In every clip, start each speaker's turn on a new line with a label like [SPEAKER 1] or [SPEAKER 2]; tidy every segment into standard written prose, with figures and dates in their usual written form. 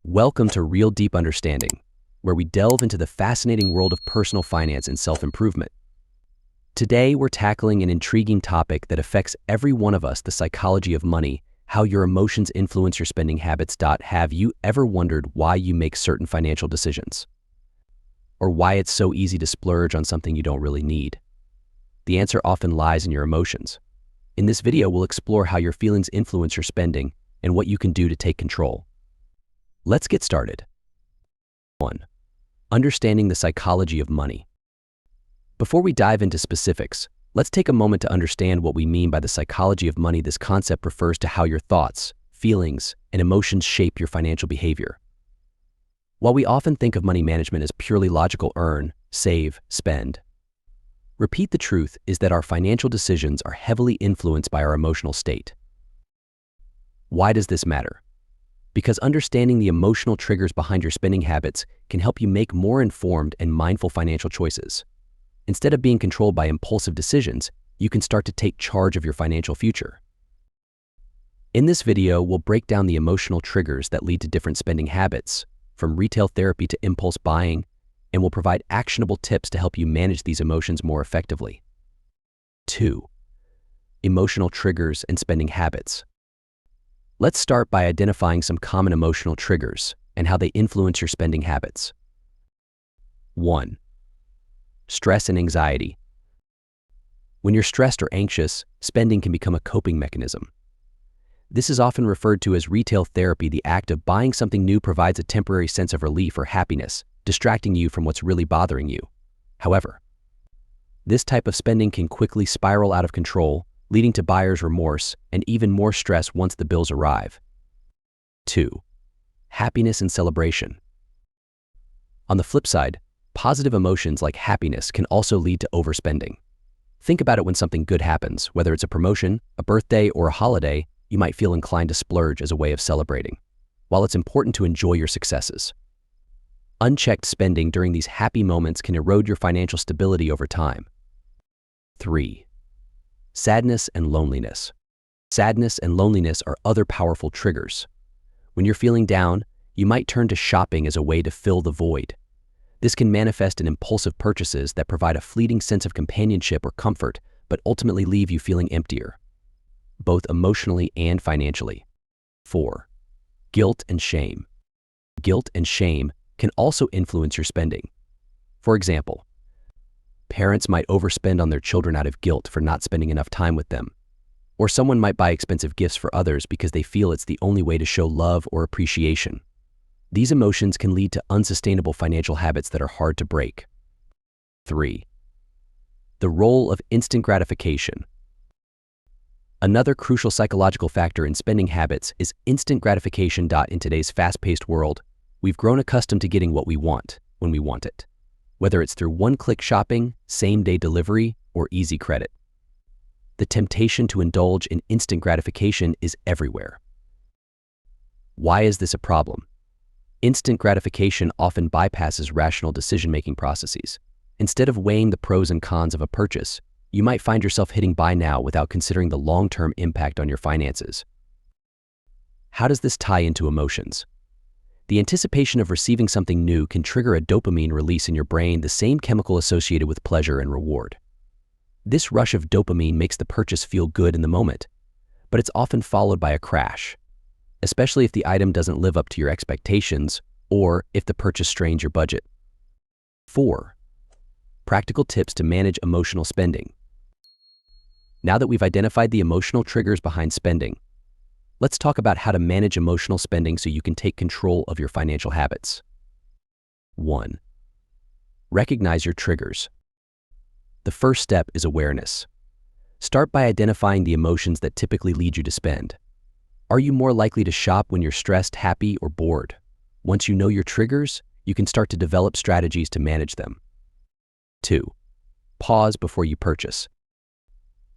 [SPEAKER 1] Welcome to Real Deep Understanding, where we delve into the fascinating world of personal finance and self-improvement. Today, we're tackling an intriguing topic that affects every one of us: the psychology of money, how your emotions influence your spending habits. Have you ever wondered why you make certain financial decisions? Or why it's so easy to splurge on something you don't really need? The answer often lies in your emotions. In this video, we'll explore how your feelings influence your spending and what you can do to take control. Let's get started. 1. Understanding the psychology of money. Before we dive into specifics, let's take a moment to understand what we mean by the psychology of money. This concept refers to how your thoughts, feelings, and emotions shape your financial behavior. While we often think of money management as purely logical: earn, save, spend, repeat, the truth is that our financial decisions are heavily influenced by our emotional state. Why does this matter? Because understanding the emotional triggers behind your spending habits can help you make more informed and mindful financial choices. Instead of being controlled by impulsive decisions, you can start to take charge of your financial future. In this video, we'll break down the emotional triggers that lead to different spending habits, from retail therapy to impulse buying, and we'll provide actionable tips to help you manage these emotions more effectively. 2. Emotional triggers and spending habits. Let's start by identifying some common emotional triggers and how they influence your spending habits. 1. Stress and anxiety. When you're stressed or anxious, spending can become a coping mechanism. This is often referred to as retail therapy. The act of buying something new provides a temporary sense of relief or happiness, distracting you from what's really bothering you. However, this type of spending can quickly spiral out of control, leading to buyer's remorse and even more stress once the bills arrive. 2. Happiness and celebration. On the flip side, positive emotions like happiness can also lead to overspending. Think about it: when something good happens, whether it's a promotion, a birthday, or a holiday, you might feel inclined to splurge as a way of celebrating. While it's important to enjoy your successes, unchecked spending during these happy moments can erode your financial stability over time. 3. Sadness and loneliness. Sadness and loneliness are other powerful triggers. When you're feeling down, you might turn to shopping as a way to fill the void. This can manifest in impulsive purchases that provide a fleeting sense of companionship or comfort, but ultimately leave you feeling emptier, both emotionally and financially. 4. Guilt and shame. Guilt and shame can also influence your spending. For example, parents might overspend on their children out of guilt for not spending enough time with them. Or someone might buy expensive gifts for others because they feel it's the only way to show love or appreciation. These emotions can lead to unsustainable financial habits that are hard to break. 3. The role of instant gratification. Another crucial psychological factor in spending habits is instant gratification. In today's fast-paced world, we've grown accustomed to getting what we want when we want it, whether it's through one-click shopping, same-day delivery, or easy credit. The temptation to indulge in instant gratification is everywhere. Why is this a problem? Instant gratification often bypasses rational decision-making processes. Instead of weighing the pros and cons of a purchase, you might find yourself hitting buy now without considering the long-term impact on your finances. How does this tie into emotions? The anticipation of receiving something new can trigger a dopamine release in your brain, the same chemical associated with pleasure and reward. This rush of dopamine makes the purchase feel good in the moment, but it's often followed by a crash, especially if the item doesn't live up to your expectations or if the purchase strains your budget. 4. Practical tips to manage emotional spending. Now that we've identified the emotional triggers behind spending, let's talk about how to manage emotional spending so you can take control of your financial habits. 1. Recognize your triggers. The first step is awareness. Start by identifying the emotions that typically lead you to spend. Are you more likely to shop when you're stressed, happy, or bored? Once you know your triggers, you can start to develop strategies to manage them. 2. Pause before you purchase.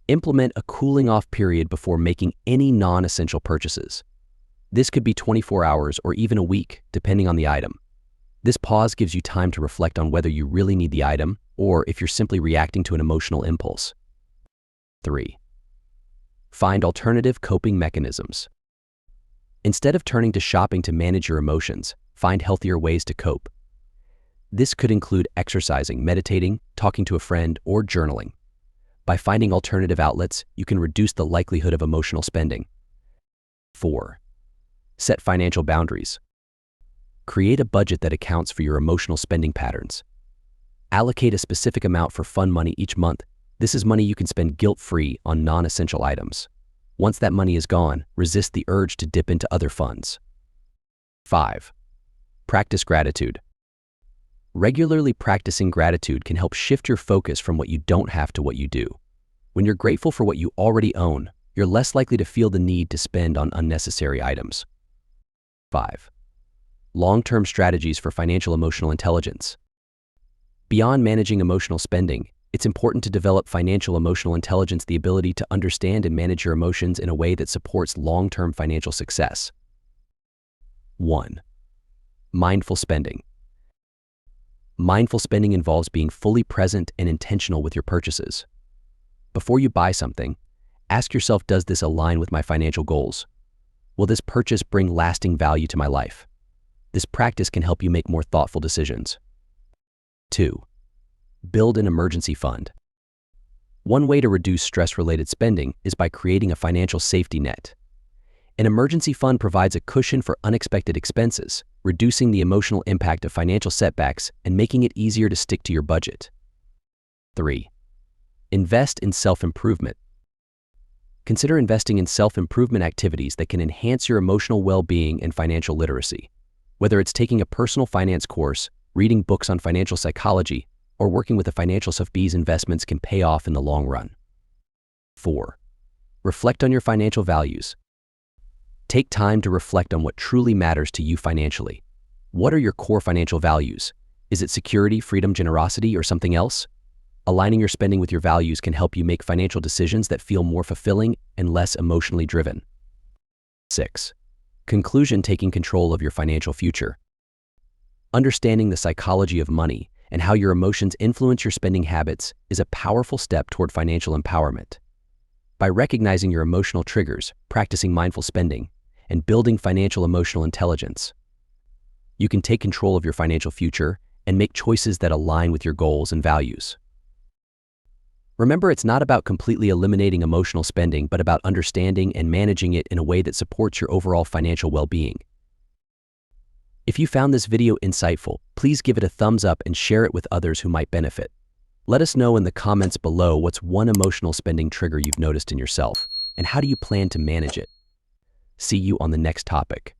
[SPEAKER 1] Implement a cooling-off period before making any non-essential purchases. This could be 24 hours or even a week, depending on the item. This pause gives you time to reflect on whether you really need the item or if you're simply reacting to an emotional impulse. 3. Find alternative coping mechanisms. Instead of turning to shopping to manage your emotions, find healthier ways to cope. This could include exercising, meditating, talking to a friend, or journaling. By finding alternative outlets, you can reduce the likelihood of emotional spending. 4. Set financial boundaries. Create a budget that accounts for your emotional spending patterns. Allocate a specific amount for fun money each month. This is money you can spend guilt-free on non-essential items. Once that money is gone, resist the urge to dip into other funds. 5. Practice gratitude. Regularly practicing gratitude can help shift your focus from what you don't have to what you do. When you're grateful for what you already own, you're less likely to feel the need to spend on unnecessary items. 5. Long-term strategies for financial emotional intelligence. Beyond managing emotional spending, it's important to develop financial emotional intelligence, the ability to understand and manage your emotions in a way that supports long-term financial success. 1. Mindful spending. Mindful spending involves being fully present and intentional with your purchases. Before you buy something, ask yourself, does this align with my financial goals? Will this purchase bring lasting value to my life? This practice can help you make more thoughtful decisions. 2. Build an emergency fund. One way to reduce stress-related spending is by creating a financial safety net. An emergency fund provides a cushion for unexpected expenses, reducing the emotional impact of financial setbacks and making it easier to stick to your budget. 3. Invest in self-improvement. Consider investing in self-improvement activities that can enhance your emotional well-being and financial literacy. Whether it's taking a personal finance course, reading books on financial psychology, or working with a financial soft, these investments can pay off in the long run. 4. Reflect on your financial values. Take time to reflect on what truly matters to you financially. What are your core financial values? Is it security, freedom, generosity, or something else? Aligning your spending with your values can help you make financial decisions that feel more fulfilling and less emotionally driven. 6. Conclusion: taking control of your financial future. Understanding the psychology of money and how your emotions influence your spending habits is a powerful step toward financial empowerment. By recognizing your emotional triggers, practicing mindful spending, and building financial emotional intelligence, you can take control of your financial future and make choices that align with your goals and values. Remember, it's not about completely eliminating emotional spending, but about understanding and managing it in a way that supports your overall financial well-being. If you found this video insightful, please give it a thumbs up and share it with others who might benefit. Let us know in the comments below what's one emotional spending trigger you've noticed in yourself, and how do you plan to manage it? See you on the next topic.